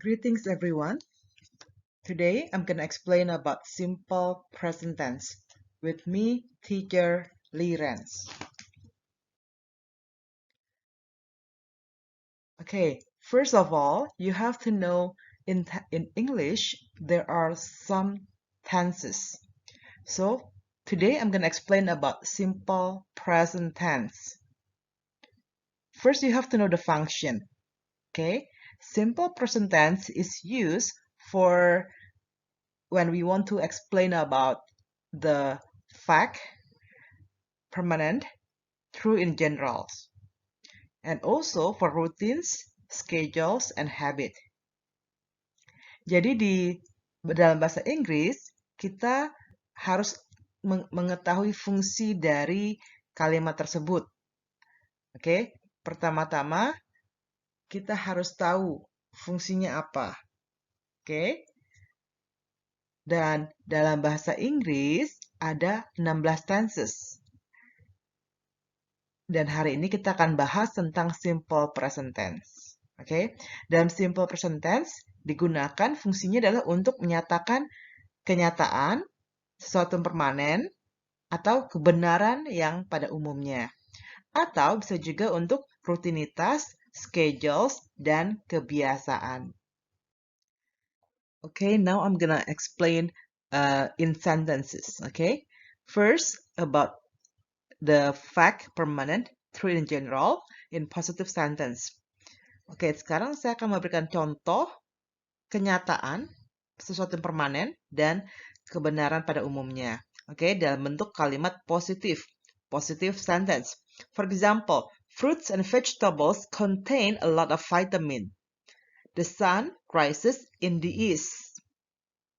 Greetings everyone. Today I'm going to explain about simple present tense with me, teacher Lirenz. Okay, first of all, you have to know in English there are some tenses. So today I'm going to explain about simple present tense. First you have to know the function. Okay, simple present tense is used for when we want to explain about the fact, permanent, true in general, and also for routines, schedules, and habit. Jadi dalam bahasa Inggris, kita harus mengetahui fungsi dari kalimat tersebut. Oke, pertama-tama kita harus tahu fungsinya apa. Oke. Dan dalam bahasa Inggris ada 16 tenses. Dan hari ini kita akan bahas tentang simple present tense. Oke, dalam simple present tense digunakan fungsinya adalah untuk menyatakan kenyataan, sesuatu yang permanen, atau kebenaran yang pada umumnya. Atau bisa juga untuk rutinitas, schedules, dan kebiasaan. Okay, now I'm gonna explain in sentences. Okay, first about the fact, permanent, true in general, in positive sentence. Oke, sekarang saya akan memberikan contoh kenyataan, sesuatu yang permanen, dan kebenaran pada umumnya. Oke, dalam bentuk kalimat positif, positive sentence. For example, fruits and vegetables contain a lot of vitamin. The sun rises in the east.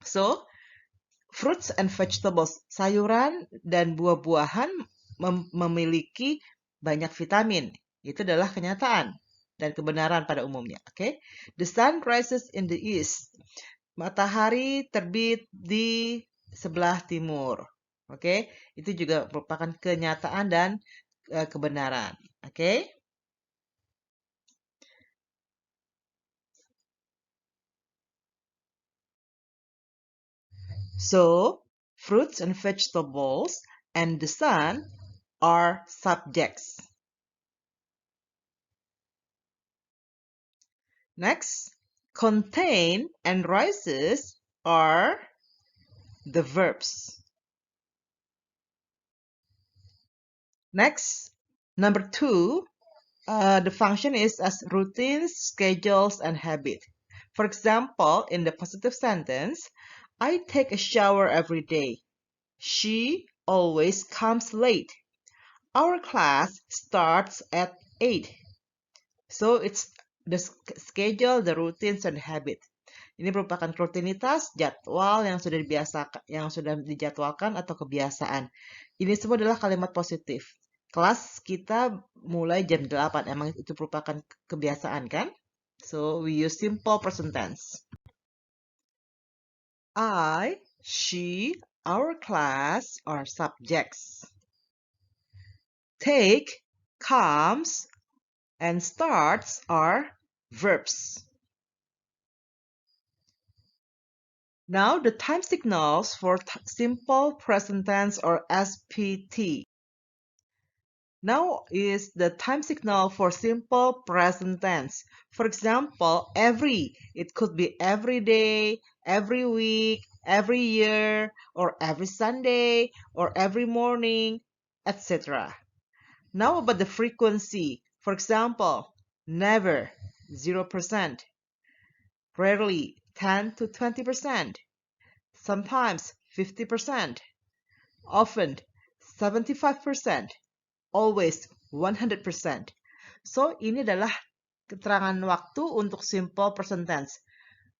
So, fruits and vegetables, sayuran dan buah-buahan memiliki banyak vitamin. Itu adalah kenyataan dan kebenaran pada umumnya. Okay? The sun rises in the east. Matahari terbit di sebelah timur. Okay? Itu juga merupakan kenyataan dan kebenaran. Okay? So, fruits and vegetables and the sun are subjects. Next, contain and rises are the verbs. Next, number 2, the function is as routines, schedules, and habit. For example, in the positive sentence, I take a shower every day. She always comes late. Our class starts at 8. So it's the schedule, the routines, and habit. Ini merupakan rutinitas, jadwal yang sudah dijadwalkan atau kebiasaan. Ini semua adalah kalimat positif. Kelas kita mulai jam 8. Emang itu merupakan kebiasaan kan? So we use simple present tense. I, she, our class are subjects. Take, comes, and starts are verbs. Now the time signals for simple present tense or SPT. Now is the time signal for simple present tense. For example, every. It could be every day, every week, every year, or every Sunday, or every morning, etc. Now about the frequency. For example, never, 0%. Rarely, 10 to 20%. Sometimes, 50%. Often, 75%. Always 100%. So, ini adalah keterangan waktu untuk simple present tense.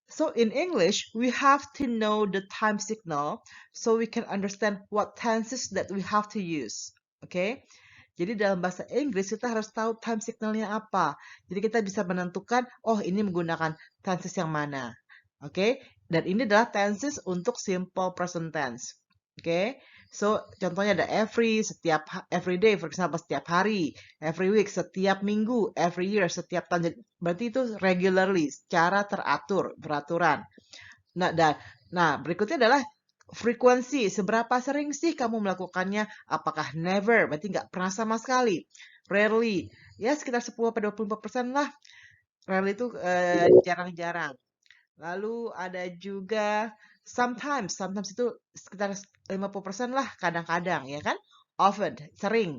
So, in English, we have to know the time signal so we can understand what tenses that we have to use. Okay? Jadi dalam bahasa Inggris kita harus tahu time signalnya apa. Jadi kita bisa menentukan, oh ini menggunakan tenses yang mana. Okay? Dan ini adalah tenses untuk simple present tense. Okay? So, contohnya ada every day, for example, setiap hari, every week, setiap minggu, every year, setiap tahun. Berarti itu regularly, secara teratur, beraturan. Nah, berikutnya adalah frekuensi. Seberapa sering sih kamu melakukannya? Apakah never? Berarti nggak pernah sama sekali. Rarely. Ya, sekitar 10-24% lah. Rarely itu jarang-jarang. Lalu ada juga sometimes. Sometimes itu sekitar 50% lah kadang-kadang, ya kan? Often, sering.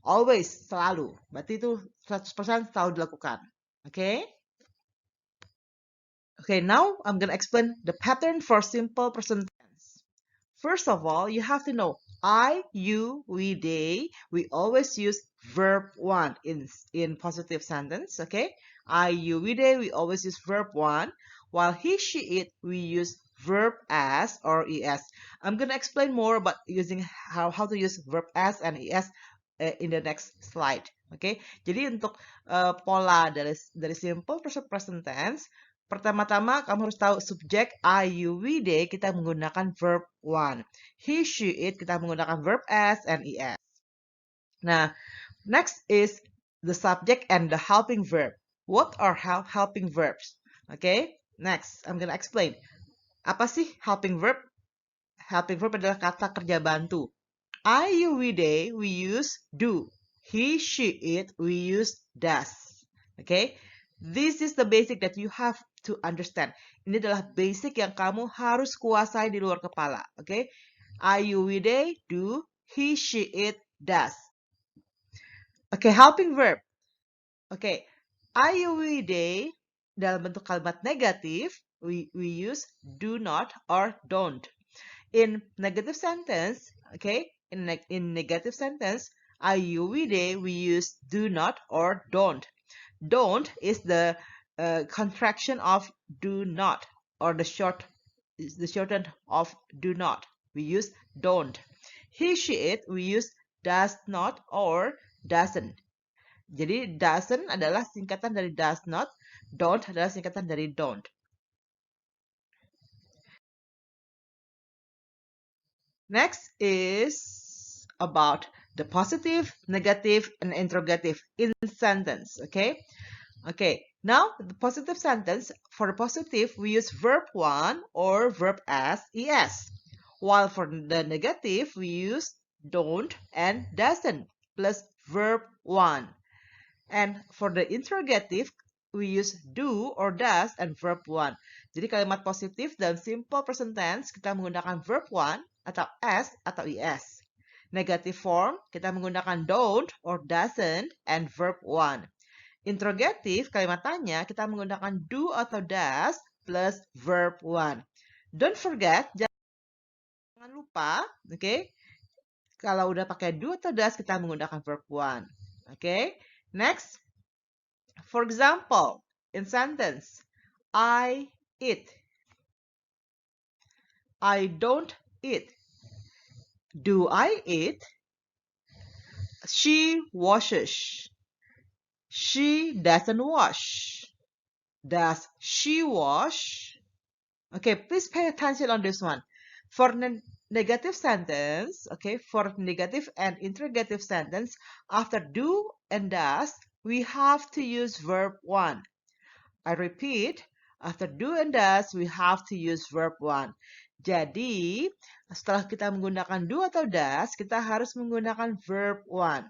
Always, selalu. Berarti itu 100% selalu dilakukan. Oke? Okay, now I'm going to explain the pattern for simple present tense. First of all, you have to know I, you, we, they. We always use verb one in positive sentence. Okay, I, you, we, they. We always use verb one. While he, she, it, we use verb as or es. I'm gonna explain more about using how to use verb as and es in the next slide. Okay, jadi untuk pola dari simple present tense. Pertama-tama kamu harus tahu subjek I, you, we, they kita menggunakan verb one. He, she, it kita menggunakan verb as and es. Nah, next is the subject and the helping verb. What are helping verbs? Okay, next I'm gonna explain. Apa sih helping verb? Helping verb adalah kata kerja bantu. I, you, we, they, we use do. He, she, it, we use does. Okay, this is the basic that you have to understand. Ini adalah basic yang kamu harus kuasai di luar kepala. Okay, I, you, we, they, do. He, she, it, does. Okay, helping verb. Okay, I, you, we, they dalam bentuk kalimat negatif we use do not or don't. In negative sentence, okay, in negative sentence, I, you, we, they, we use do not or don't. Don't is the contraction of do not, or the shortened of do not. We use don't. He, she, it, we use does not or doesn't. Jadi doesn't adalah singkatan dari does not, don't adalah singkatan dari don't. Next is about the positive, negative, and interrogative in sentence. Okay. Now the positive sentence, for the positive we use verb one or verb as es, while for the negative we use don't and doesn't plus verb one. And for the interrogative we use do or does and verb one. Jadi kalimat positif dalam simple present tense kita menggunakan verb one atau as atau es. Negative form kita menggunakan don't or doesn't and verb one. Interrogative kalimat tanya kita menggunakan do atau does plus verb one. Don't forget, jangan lupa, okay? Kalau udah pakai do atau does kita menggunakan verb one. Okay? Next. For example, in sentence, I eat. I don't eat. Do I eat? She washes. She doesn't wash. Does she wash? Okay, please pay attention on this one. For negative sentence, okay, for negative and interrogative sentence, after do and does, we have to use verb one. I repeat, after do and does, we have to use verb one. Jadi, setelah kita menggunakan do atau does, kita harus menggunakan verb one.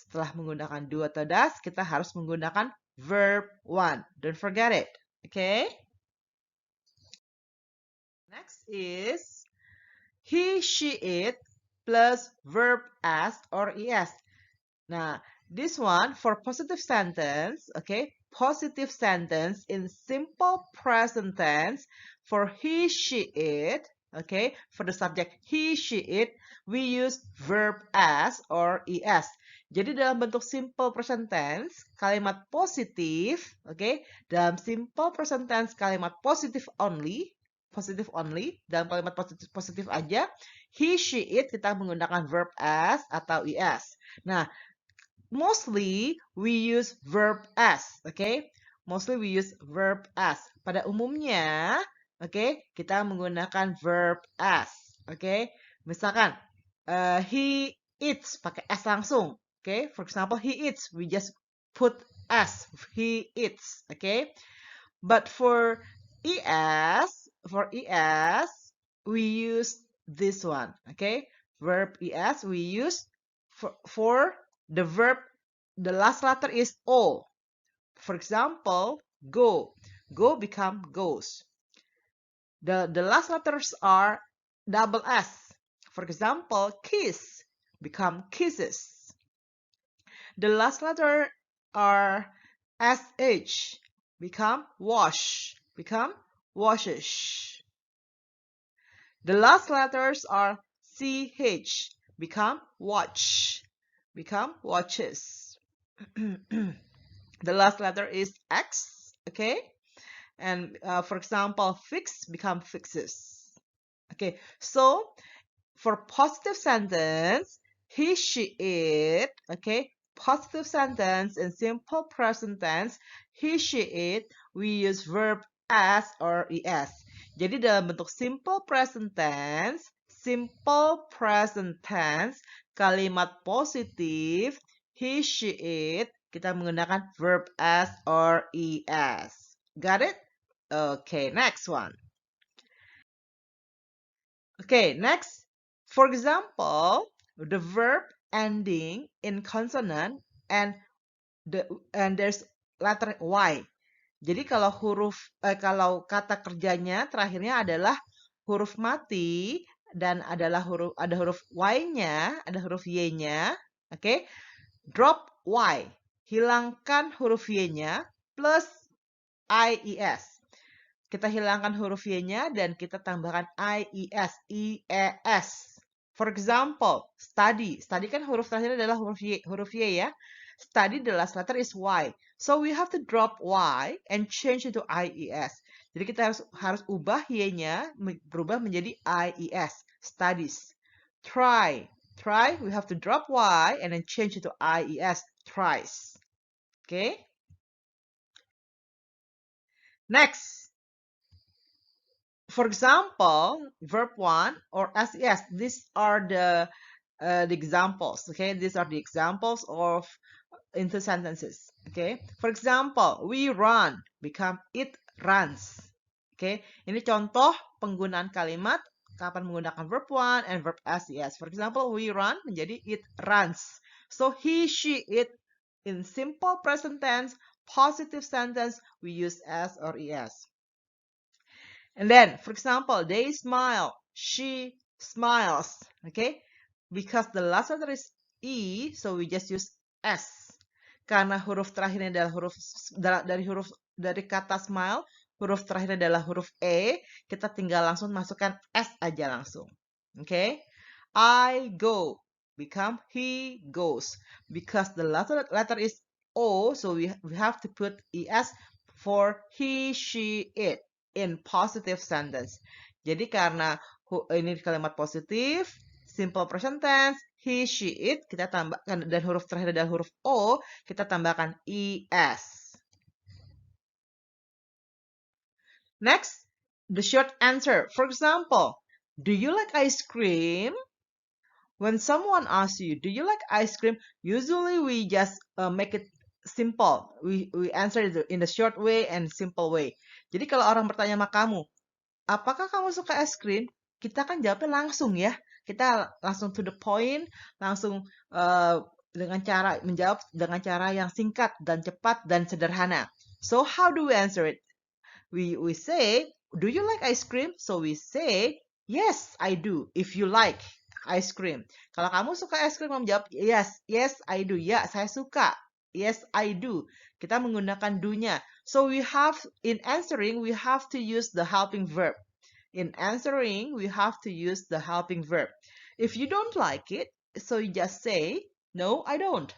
Setelah menggunakan do atau does, kita harus menggunakan verb one. Don't forget it. Okay? Next is he, she, it plus verb as or es. Nah, this one for positive sentence, okay? Positive sentence in simple present tense for he, she, it, okay? For the subject he, she, it, we use verb as or es. Jadi dalam bentuk simple present tense, kalimat positif, okay? Dalam simple present tense, kalimat positif only, dalam kalimat positif aja, he, she, it kita menggunakan verb as atau es. Nah, mostly we use verb as, okay? Mostly we use verb as. Pada umumnya, okay, kita menggunakan verb as, okay? Misalkan, he eats pakai s langsung. Okay, for example, he eats, we just put s. He eats. Okay, but for es, we use this one. Okay, verb es we use for the verb. The last letter is o. For example, go. Go become goes. The last letters are double S. For example, kiss become kisses. The last letter are SH become wash, become washes. The last letters are CH become watch, become watches. The last letter is X, okay? And for example, fix become fixes. Okay, so for positive sentence, he, she, it, okay? Positive sentence in simple present tense, he, she, it, we use verb as or es. Jadi dalam bentuk simple present tense, kalimat positif, he, she, it, kita menggunakan verb as or es. Got it? Okay, next one. Okay, next. For example, the verb ending in consonant and there's letter Y. Jadi kalau kalau kata kerjanya terakhirnya adalah huruf mati dan ada huruf Y-nya, ada huruf Y-nya, oke? Drop Y. Hilangkan huruf Y-nya plus IES. Kita hilangkan huruf Y-nya dan kita tambahkan IES. For example, study. Study kan huruf terakhir adalah huruf Y ya. Study, the last letter is Y. So we have to drop Y and change it to IES. Jadi kita harus ubah Y-nya berubah menjadi IES. Studies. Try. Try, we have to drop Y and then change it to IES. Tries. Okay? Next. For example, verb 1 or SES, these are the examples, okay? These are the examples of into sentences, okay? For example, we run, become it runs, okay? Ini contoh penggunaan kalimat kapan menggunakan verb 1 and verb SES. For example, we run menjadi it runs. So he, she, it in simple present tense, positive sentence, we use S or ES. And then, for example, they smile, she smiles, okay? Because the last letter is E, so we just use S. Karena huruf terakhirnya adalah dari kata smile, huruf terakhirnya adalah huruf E, kita tinggal langsung masukkan S aja langsung. Okay? I go, become he goes. Because the last letter is O, so we have to put ES for he, she, it in positive sentence. Jadi karena ini kalimat positif, simple present tense, he, she, it, kita tambahkan, dan huruf terakhir adalah huruf O, kita tambahkan ES. Next, the short answer. For example, do you like ice cream? When someone asks you, do you like ice cream? Usually we just make it simple. We answer it in the short way and simple way. Jadi kalau orang bertanya sama kamu, apakah kamu suka es krim? Kita kan jawabnya langsung ya. Kita langsung to the point, langsung menjawab dengan cara yang singkat dan cepat dan sederhana. So how do we answer it? We say, do you like ice cream? So we say, yes, I do. If you like ice cream. Kalau kamu suka es krim, kamu jawab, yes, I do. Ya, saya suka. Yes, I do. Kita menggunakan do-nya. So in answering, we have to use the helping verb. In answering, we have to use the helping verb. If you don't like it, so you just say, no, I don't.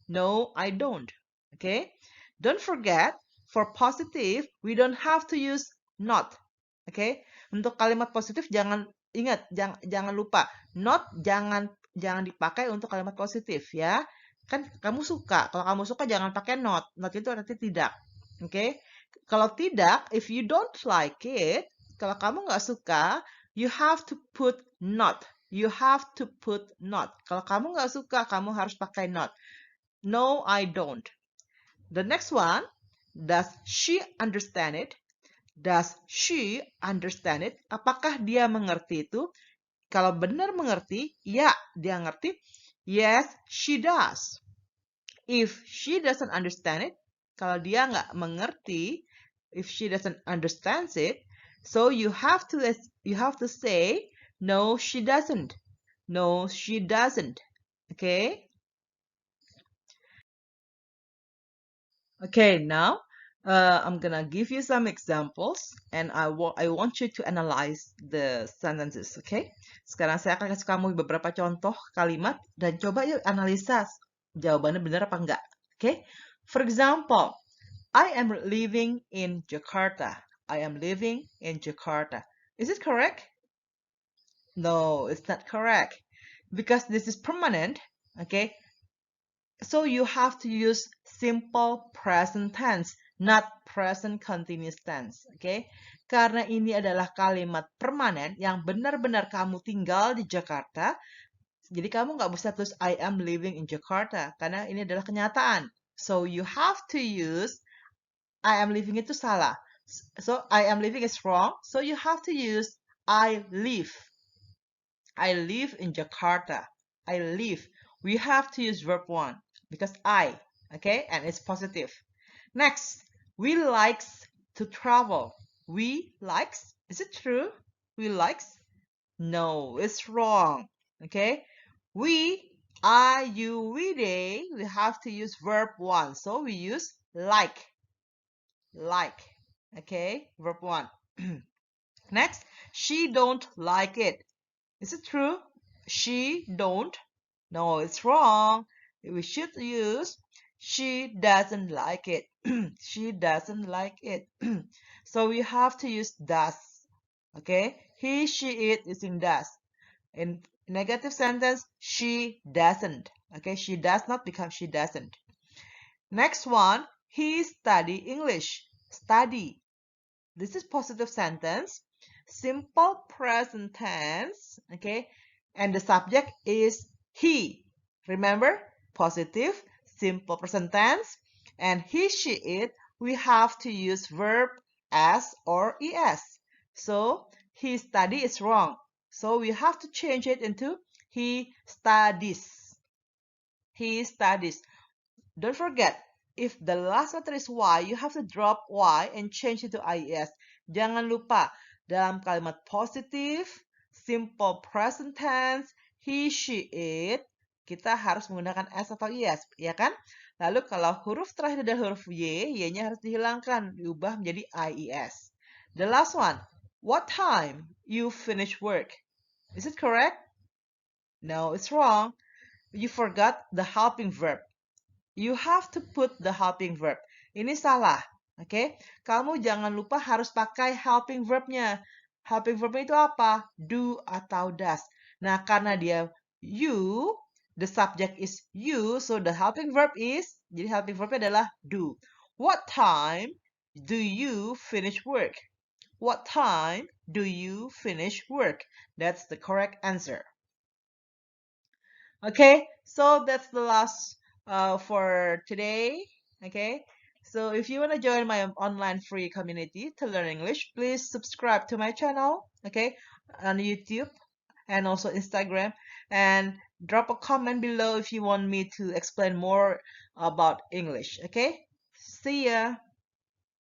No, I don't. Okay? Don't forget, for positive, we don't have to use not. Okay? Untuk kalimat positif, jangan lupa. Not jangan dipakai untuk kalimat positif ya. Kan kamu suka. Kalau kamu suka jangan pakai not. Not itu artinya tidak. Oke? Okay? Kalau tidak, if you don't like it, kalau kamu nggak suka, you have to put not. you have to put not. Kalau kamu nggak suka, kamu harus pakai not. No, I don't. The next one, does she understand it? Does she understand it? Apakah dia mengerti itu? Kalau benar mengerti, ya, dia ngerti. Yes, she does. If she doesn't understand it, kalau dia nggak mengerti, if she doesn't understand it, so you have to say no, she doesn't. No, she doesn't. Okay? Okay, now I'm gonna give you some examples and I want you to analyze the sentences, okay? Sekarang saya akan kasih kamu beberapa contoh kalimat dan coba yuk analisa jawabannya benar apa enggak. Okay? For example, I am living in Jakarta. I am living in Jakarta. Is it correct? No, it's not correct. Because this is permanent, okay? So you have to use simple present tense, not present continuous tense. Okay? Karena ini adalah kalimat permanen yang benar-benar kamu tinggal di Jakarta. Jadi kamu nggak bisa tulis I am living in Jakarta. Karena ini adalah kenyataan. So you have to use I am living itu salah. So I am living is wrong. So you have to use I live. I live in Jakarta. I live. We have to use verb 1 because I, okay, and it's positive. Next, we likes to travel. We likes, is it true? We likes? No, it's wrong. Okay, we, I, you, we, they, we have to use verb 1. So we use like. Okay, verb 1. Next, she don't like it. Is it true? She don't. No, it's wrong. We should use she doesn't like it. She doesn't like it. So we have to use does. Okay? He, she, it is in does. In negative sentence, she doesn't. Okay? She does not become she doesn't. Next one, he study English. Study. This is positive sentence. Simple present tense. Okay? And the subject is he. Remember, positive, simple present tense, and he, she, it, we have to use verb as or es. So, he study is wrong. So, we have to change it into he studies. He studies. Don't forget, if the last letter is Y, you have to drop Y and change it to IES. Jangan lupa, dalam kalimat positif, simple present tense, he, she, it, kita harus menggunakan S atau IS, ya kan? Lalu kalau huruf terakhir adalah huruf Y, Y-nya harus dihilangkan, diubah menjadi IES. The last one, what time you finish work? Is it correct? No, it's wrong. You forgot the helping verb. You have to put the helping verb. Ini salah, oke? Okay? Kamu jangan lupa harus pakai helping verbnya. Helping verbnya itu apa? Do atau does. Nah, karena dia you, the subject is you, so the helping verb is, jadi helping verbnya adalah do. What time do you finish work? What time do you finish work? That's the correct answer. Okay, so that's the last for today. Okay, so if you want to join my online free community to learn English, please subscribe to my channel. Okay, on YouTube and also Instagram, and drop a comment below if you want me to explain more about English. Okay, see ya.